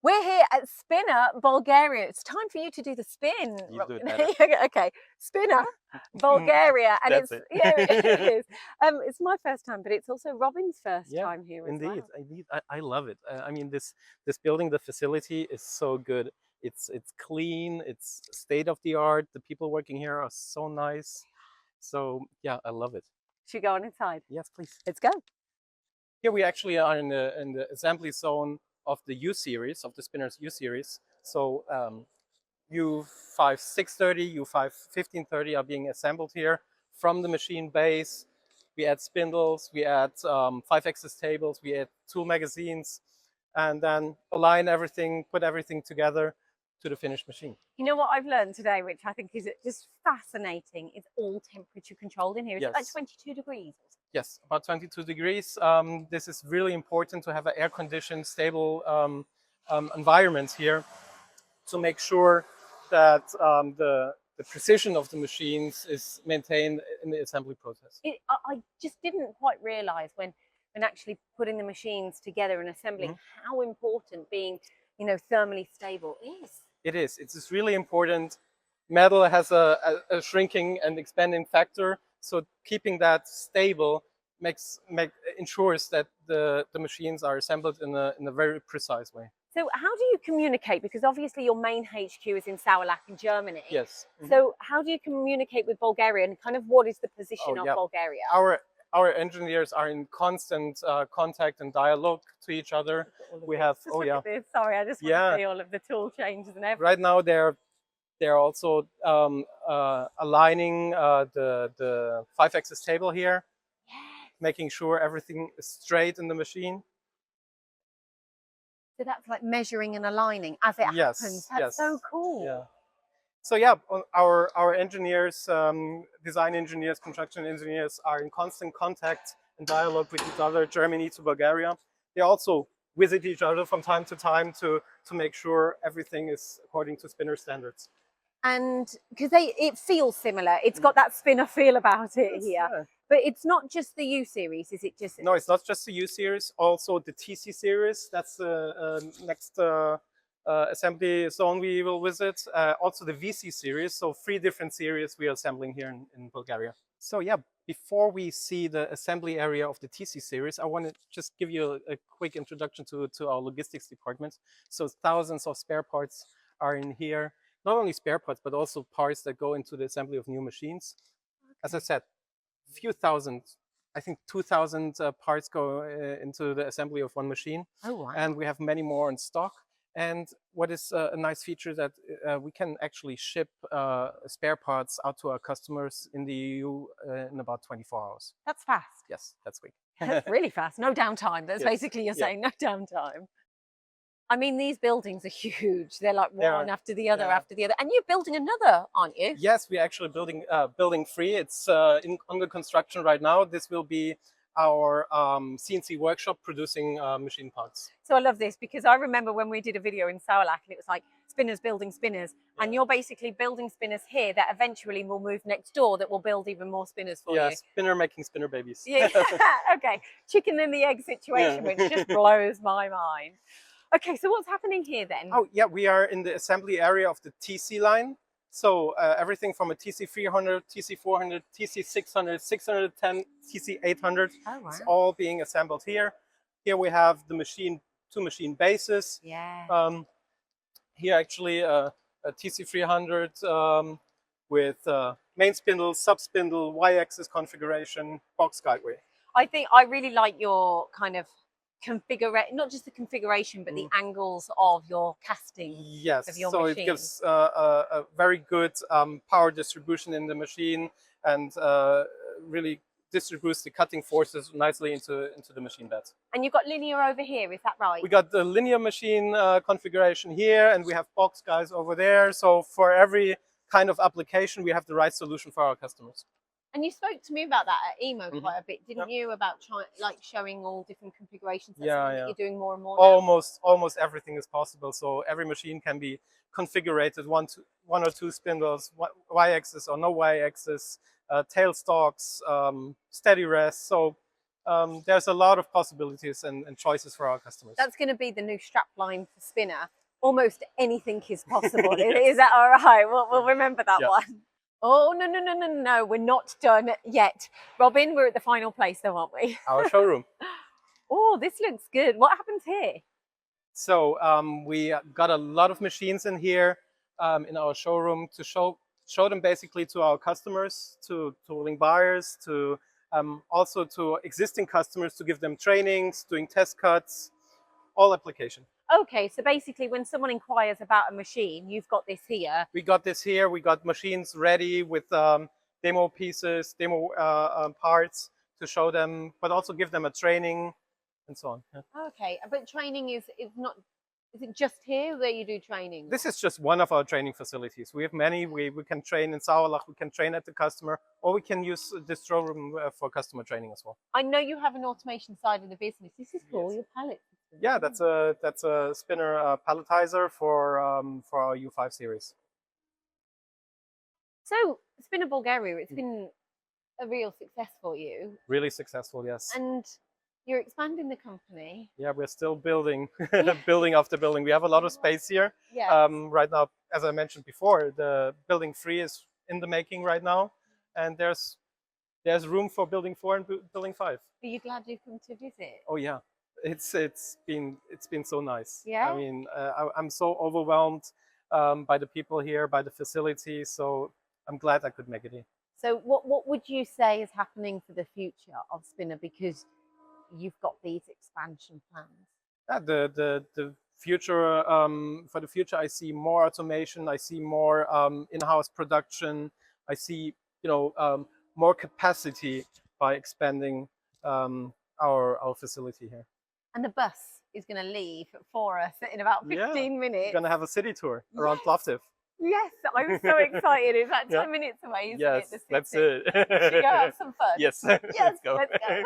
We're here at Spinner Bulgaria. It's time for you to do the spin. You do it better. Okay, Spinner Bulgaria, and That's it's it. yeah, it is. It's my first time, but it's also Robin's first Yeah, time here as indeed, well. indeed. I love it. I mean, this building, the facility is so good. It's clean. It's state of the art. The people working here are so nice. So yeah, I love it. Should we go on inside? Yes, please. Let's go. Here we actually are in the assembly zone of the U series, of the Spinner's U series. So U5 630, U5 1530 are being assembled here from the machine base. We add spindles, we add 5-axis tables, we add tool magazines, and then align everything, put everything together to the finished machine. You know what I've learned today, which I think is just fascinating, is all temperature controlled in here. Is it like 22 degrees? Yes, about 22 degrees. This is really important to have an air-conditioned, stable environment here to make sure that the precision of the machines is maintained in the assembly process. I just didn't quite realize when actually putting the machines together and assembling how important being, you know, thermally stable is. It is. It's really important. Metal has a shrinking and expanding factor, so keeping that stable ensures that the machines are assembled in a very precise way. So how do you communicate? Because obviously your main HQ is in Sauerlach in Germany. Yes. So how do you communicate with Bulgaria, and kind of what is the position of Bulgaria? Our engineers are in constant contact and dialogue to each other. We have Look at this. Sorry, I just want to see all of the tool changes and everything. Right now they're also aligning the 5-axis table here, making sure everything is straight in the machine. So that's like measuring and aligning as it happens. That's so cool. Yeah. So yeah, our engineers, design engineers, construction engineers are in constant contact and dialogue with each other, Germany to Bulgaria. They also visit each other from time to time to make sure everything is according to Spinner standards. And because it feels similar, it's got that Spinner feel about it here. Yeah. But it's not just the U series, is it? Just no, it's not just the U series. Also the TC series. That's the next assembly zone we will visit. Also the VC series. So 3 different series we are assembling here in Bulgaria. So yeah, before we see the assembly area of the TC series, I want to just give you a quick introduction to our logistics department. So thousands of spare parts are in here. Not only spare parts, but also parts that go into the assembly of new machines. As I said, few thousand, I think 2,000 parts go into the assembly of one machine. Oh, wow. And we have many more in stock. And what is a nice feature that we can actually ship spare parts out to our customers in the EU in about 24 hours. That's fast. Yes, that's quick. That's really fast. No downtime. That's basically you're saying, no downtime. I mean, these buildings are huge. They're like one after the other after the other. And you're building another, aren't you? Yes, we're actually building building 3. It's under construction right now. This will be our CNC workshop producing machine parts. So I love this because I remember when we did a video in Sauerlach and it was like spinners building spinners. And you're basically building spinners here that eventually will move next door that will build even more spinners for you. Yeah, Spinner making spinner babies. Yeah, okay. Chicken and the egg situation, which just blows my mind. Okay, so what's happening here then? Oh, yeah, we are in the assembly area of the TC line. So everything from a TC300, TC400, TC600, 610, TC800, it's all being assembled here. Here we have the machine, 2 machine bases. Yeah. Here actually a TC300 with main spindle, sub spindle, Y-axis configuration, box guideway. I think I really like your kind of configuration, not just the configuration, but the angles of your casting. Yes, of your so machine. It gives a very good power distribution in the machine and really distributes the cutting forces nicely into the machine bed. And you've got linear over here, is that right? We got the linear machine configuration here, and we have box guys over there. So for every kind of application, we have the right solution for our customers. And you spoke to me about that at EMO quite a bit, didn't you? About showing all different configurations. That's something that you're doing more and more now. Almost everything is possible. So every machine can be configured, one or two spindles, Y-axis or no Y-axis, tail stalks, steady rest. So there's a lot of possibilities and choices for our customers. That's going to be the new strap line for Spinner. Almost anything is possible. Is that all right? We'll remember that one. Oh, no, we're not done yet. Robin, we're at the final place though, aren't we? Our showroom. Oh, this looks good. What happens here? So we got a lot of machines in here in our showroom to show them basically to our customers, to tooling buyers, to also to existing customers, to give them trainings, doing test cuts, all application. Okay, so basically when someone inquires about a machine, you've got this here. We got this here. We got machines ready with demo pieces, demo parts to show them, but also give them a training and so on. Yeah. Okay, but training is not, is it just here where you do training? This is just one of our training facilities. We have many. We can train in Sauerlach, we can train at the customer, or we can use this showroom for customer training as well. I know you have an automation side of the business. This is cool, your pallet system. Yeah, that's a Spinner palletizer for our U5 series. So Spinner Bulgaria, it's been a real success for you. Really successful, yes. And you're expanding the company. Yeah, we're still building, building after building. We have a lot of space here. Yeah. Right now, as I mentioned before, the building 3 is in the making right now, and there's room for building 4 and building 5. Are you glad you've come to visit? Oh yeah, it's been so nice. Yeah. I mean, I'm so overwhelmed by the people here, by the facilities. So I'm glad I could make it here. So what would you say is happening for the future of Spinner, because you've got these expansion plans? Yeah, the future, for the future, I see more automation. I see more in-house production. I see, more capacity by expanding our facility here. And the bus is going to leave for us in about 15 minutes. We're going to have a city tour around Plovdiv. Yes, I'm so excited. It's like 10 minutes away, isn't it? Yes, that's it. Should we go have some fun? Yes, Yes, let's go. Let's go.